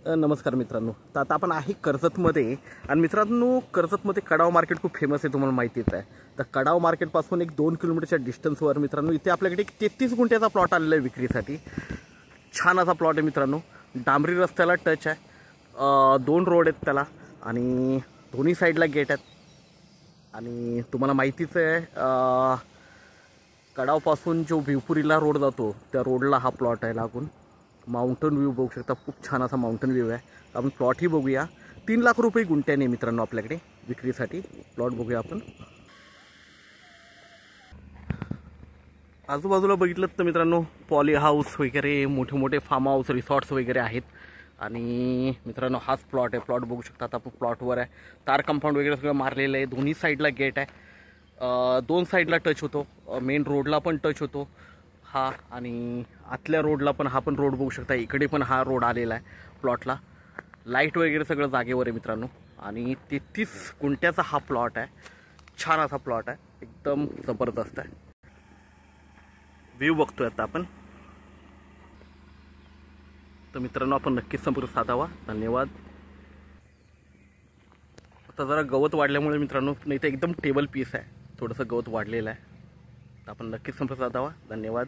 नमस्कार मित्रांनो. तर आता आपण आहे कर्जतमध्ये आणि मित्रांनो कर्जतमध्ये कडाव मार्केट खूप फेमस आहे, तुम्हाला माहितीच आहे. तर कडाव मार्केटपासून एक 2 किलोमीटरच्या डिस्टन्सवर मित्रांनो इथे आपल्याकडे एक 33 गुंठ्याचा प्लॉट आलेला आहे विक्रीसाठी. छान असा प्लॉट आहे मित्रांनो. डांबरी रस्त्याला टच आहे, 2 रोड आहेत त्याला आणि दोन्ही साईडला गेट आहेत. आणि तुम्हाला माहितीच आहे कडावपासून जो भिवपुरीला रोड जातो त्या रोडला हा प्लॉट आहे लागून. माउंटन व्ह्यू बघू शकता, खूप छान असा माउंटन व्ह्यू आहे. आपण प्लॉटही बघूया. 3 लाख रुपये गुंठ्याने मित्रांनो आपल्याकडे विक्रीसाठी प्लॉट बघूया आपण. आजूबाजूला बघितलं तर मित्रांनो पॉली हाऊस वगैरे, मोठे मोठे फार्म हाऊस, रिसॉर्ट्स वगैरे आहेत. आणि मित्रांनो हाच प्लॉट आहे. प्लॉट बघू शकता. आता आपण प्लॉटवर आहे. तार कंपाऊंड वगैरे सगळं मारलेलं आहे. दोन्ही साईडला गेट आहे. 2 साईडला टच होतो. मेन रोडला पण टच होतो हा, आणि आतल्या रोडला पण हा पण रोड बघू शकता. इकडे पण हा रोड आलेला आहे प्लॉटला. लाईट वगैरे सगळं जागेवर आहे मित्रांनो. आणि 33 गुंठ्याचा हा प्लॉट आहे. छान असा प्लॉट आहे, एकदम जबरदस्त आहे. व्ह्यू बघतोय आता आपण. तर मित्रांनो आपण नक्कीच संपर्क साधावा. धन्यवाद. आता जरा गवत वाढल्यामुळे मित्रांनो, नाही तर एकदम टेबल पीस आहे, थोडंसं गवत वाढलेलं आहे. तर आपण नक्कीच संपर्क साधावा. धन्यवाद.